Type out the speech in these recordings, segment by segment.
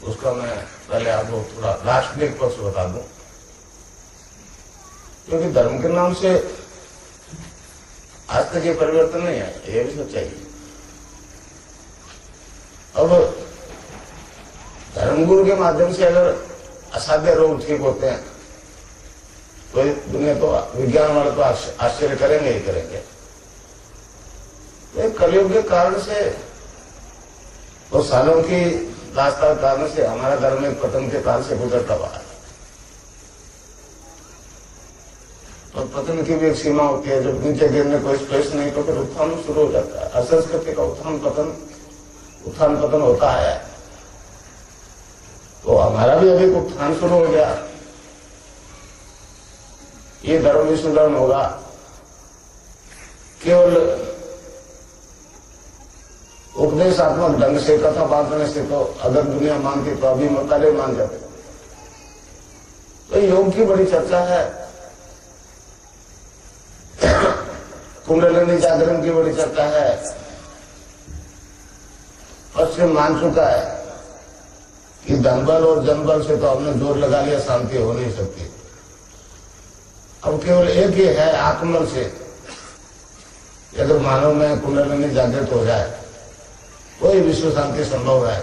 उसका मैं पहले आपको थोड़ा दार्शनिक पक्ष बता दूं, क्योंकि धर्म के नाम से आज तक ये परिवर्तन नहीं है, ये भी सच्चाई है। अब धर्मगुरु के माध्यम से अगर असाध्य रोग ठीक होते हैं तो दुनिया तो विज्ञान वाले तो आश्चर्य करेंगे ही करेंगे। तो कलयुग के कारण से और सालों की दास्तान कारण से हमारा धर्म एक पतन के काल से गुजरता हुआ है। और पतन की भी एक सीमा होती है, जब नीचे गिरने कोई स्पेस नहीं तो फिर उत्थान शुरू हो जाता है। असंस्कृति का उत्थान पतन होता है। तो हमारा भी अभी उत्थान शुरू हो गया। ये धर्म विष्णु धर्म होगा केवल उपदेशात्मक ढंग से, कथा बांटने से तो अगर दुनिया मानती तो अभी पहले मान जाते। तो योग की बड़ी चर्चा है, कुंडलिनी जागरण की बड़ी चर्चा है। पश्चिम मान चुका है कि धनबल और जनबल से तो हमने जोर लगा लिया, शांति हो नहीं सकती। अब केवल एक ही है, आत्मबल से अगर मानव में कुंडलिनी जागृत हो जाए कोई विश्व शांति संभव है।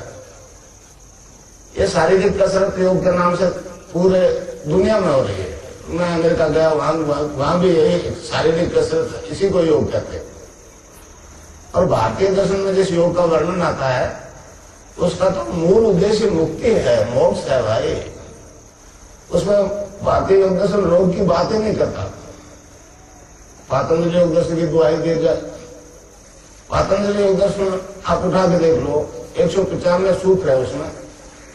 ये शारीरिक कसरत योग के नाम से पूरे दुनिया में हो रही है। मैं अमेरिका गया, वहां भी यही शारीरिक कसरत, इसी को योग कहते हैं। और भारतीय दर्शन में जिस योग का वर्णन आता है उसका तो मूल उद्देश्य मुक्ति है, मोक्ष है भाई। उसमें भारतीय योग दर्शन रोग की बात ही नहीं करता। पातंजलि योग दर्शन की दुआई दी जाए, पातंजलि योग दर्शन आप उठा के देख लो, 195 सूत्र है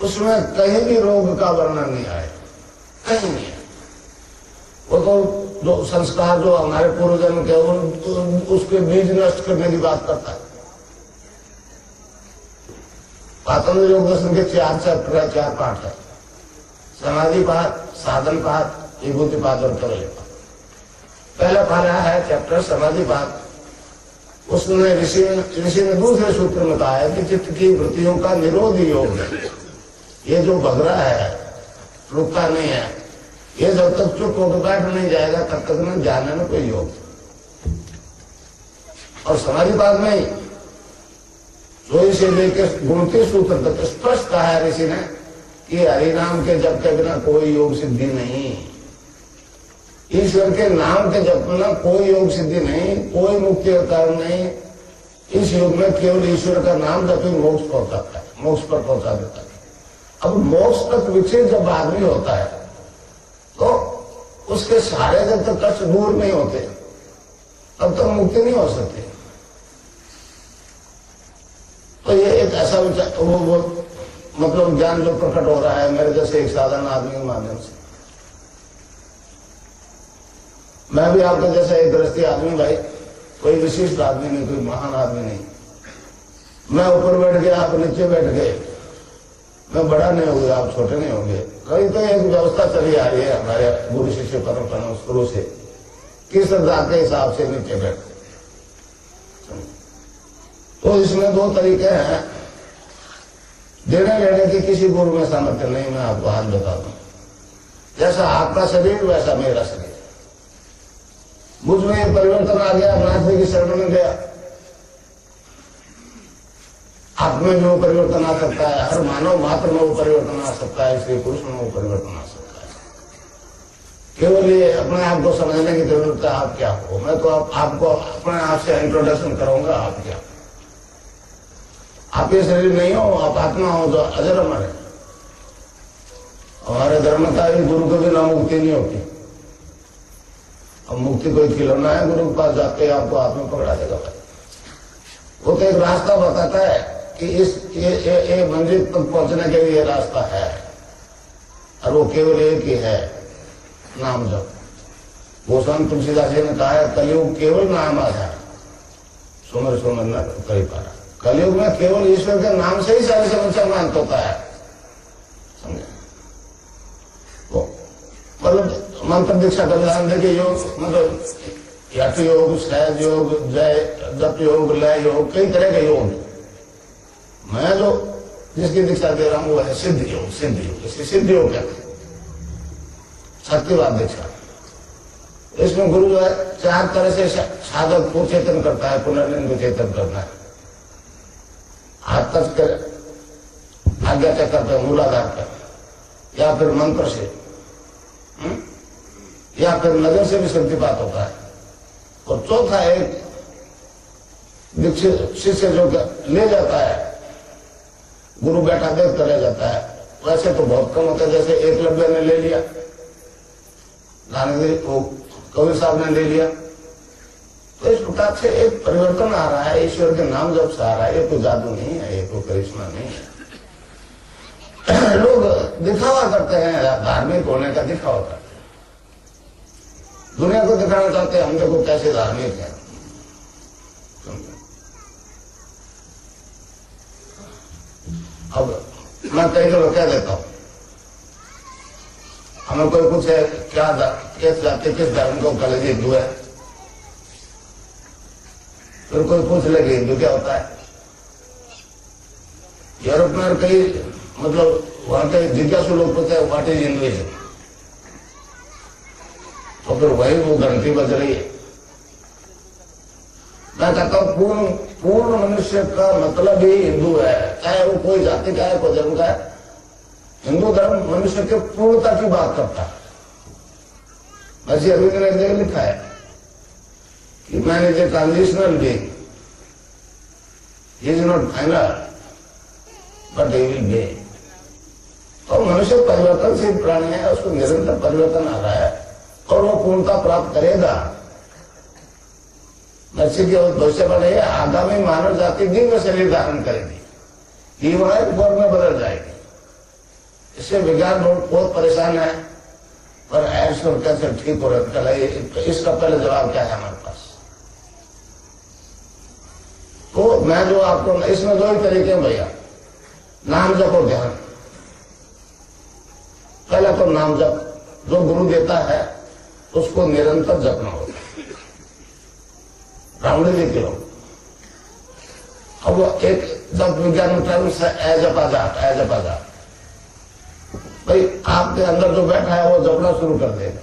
उसमें कहीं भी रोग का वर्णन नहीं आए, कहीं नहीं है। वो तो जो संस्कार जो हमारे पूर्वजन्म के उसके बीज नष्ट करने की बात करता है। पातंजलि योग दर्शन के 4 चैप्टर है, 4 पाठ है। समाधि पाठ, साधन पाठ, विभूति पाठ और केवल पाठ। पहला पढ़ा है चैप्टर समाधि पाठ। उसने ऋषि ने दूसरे सूत्र में कहा है कि चित्त की वृत्तियों का निरोध योग है। ये जो भग रहा है, रुकता नहीं है, ये जब तक चुप होकर बैठ नहीं जाएगा तब तक न जानने में कोई योग। और समाधि पाठ में 24 से लेकर 29 सूत्र तक स्पष्ट कहा है ऋषि ने कि हरिनाम के जप के बिना कोई योग सिद्धि नहीं, ईश्वर के नाम के जप में कोई योग सिद्धि नहीं, कोई मुक्ति का कारण नहीं। इस योग में केवल ईश्वर का नाम जब मोक्ष पहुंचाता है, मोक्ष पर पहुंचा देता है। अब मोक्ष तक विचलित जब आदमी होता है तो उसके सारे जब तक कष्ट दूर नहीं होते तब तक मुक्ति नहीं हो सकती। तो ये एक ऐसा विचार वो मतलब ज्ञान जो प्रकट हो रहा है मेरे जैसे एक साधारण आदमी के माध्यम से। मैं भी आपके जैसा एक गृहस्थी आदमी भाई, कोई विशिष्ट आदमी नहीं, कोई महान आदमी नहीं। मैं ऊपर बैठ गया, आप नीचे बैठ गए, मैं बड़ा नहीं हो गया, आप छोटे नहीं होंगे। कहीं तो एक व्यवस्था चली आ रही है हमारे गुरु शिष्य परंपरा शुरू से कि श्रद्धा के हिसाब से नीचे बैठते। तो इसमें 2 तरीके हैं देने लेने की। किसी गुरु में सामर्थ्य नहीं, मैं आपको हाथ बता दूं। जैसा आपका शरीर वैसा मेरा शरीर। मुझ में परिवर्तन आ गया, नाथ जी की शरण में गया। आप में जो परिवर्तन आ सकता है, हर मानव मात्र में वो परिवर्तन आ सकता है, स्त्री पुरुष में वो परिवर्तन आ सकता है। केवल ये अपने आप को समझने की जरूरत है, आप क्या हो। मैं तो आपको अपने आप से इंट्रोडक्शन करूंगा, आप क्या। आप ये शरीर नहीं हो, आप आत्मा हो जो अजर अमर है। हमारे धर्म का गुरु को भी ना मुक्ति नहीं होती। अब मुक्ति कोई खिलौना है, गुरु के पास जाके आपको हाथ में पकड़ा देगा भाई। वो तो एक रास्ता बताता है कि इस ये मंजिल तक पहुंचने के लिए रास्ता है, और वो केवल एक ही है, नाम जप। गोस्वामी तुलसीदास जी ने कहा है कलयुग केवल नाम आधार, सुमर सुमर न करी पारा। कलयुग में केवल ईश्वर के नाम से ही सारी समस्या में अंत होता है, समझे। तो मतलब मंत्र दीक्षा कल्याण देखिए योग मतलब यट योग, सहज योग, जय जप योग, लय योग, कई तरह के योग। मैं जो जिसकी दीक्षा दे रहा हूं वो है सिद्ध योग। सिद्ध योग, इसकी सिद्ध योग कहते हैं, शक्तिवाद दीक्षा। इसमें गुरु जो है 4 तरह से साधक को चेतन करता है, पुनर्जन्म को चेतन करता है। हाथ तक कर आज्ञा चक्र पर, मूलाधार पर, या फिर मंत्र से, या फिर नजर से भी शक्तिपात होता है। और चौथा एक दीक्षित शिष्य जो ले जाता है, गुरु बैठा देख कर ले जाता है। वैसे तो बहुत कम होता है, जैसे एकलव्य ने ले लिया, कबीर साहब ने ले लिया। तो इस प्रकार से एक परिवर्तन आ रहा है, ईश्वर के नाम जब से आ रहा है। ये कोई जादू नहीं है, ये कोई करिश्मा नहीं है। लोग दिखावा करते हैं, धार्मिक होने का दिखावा करते हैं, दुनिया को दिखाना चाहते हैं हम देखो कैसे धार्मिक है। अब मैं कई लोग कह देता हूं, हमें कोई पूछे क्या किस जाति किस धर्म को कॉलेज हिंदू है, फिर कोई पूछ ले कि हिंदू क्या होता है। यूरोप में कई मतलब वहां के जिज्ञासु लोग पूछते हैं व्हाट इज हिंदुइज्म, तो फिर वही वो घंटी बज रही है। मैं कहता हूं पूर्ण मनुष्य का मतलब ही हिंदू है, चाहे वो कोई जाति का है कोई धर्म का है। हिंदू धर्म मनुष्य के पूर्णता की बात करता है। वैसे अरविंद ने जगह लिखा है कि man is a transitional being, he is not final but he will be. तो मनुष्य परिवर्तनशील प्राणी है, उसको निरंतर परिवर्तन आ रहा है और वो पूर्णता प्राप्त करेगा। नरसिंह की भविष्यवाणी है, आगामी मानव जाति दिव्य शरीर धारण करेगी, ह्यूमनॉइड फॉर्म में बदल जाएगी। इससे विज्ञान बहुत परेशान है, पर ऐसे और कैसे ठीक हो रहा है, इसका पहले जवाब क्या है हमारे पास। तो मैं जो आपको इसमें 2 ही तरीके हैं भैया, नाम जप और ध्यान। पहला तो नाम जप, जो गुरु देता है उसको निरंतर जपना होता है। रावण जी के लोग अब वो एक जब विज्ञान टर्म्स है एजपा जाट भाई आपके अंदर जो बैठा है वो जपना शुरू कर देगा।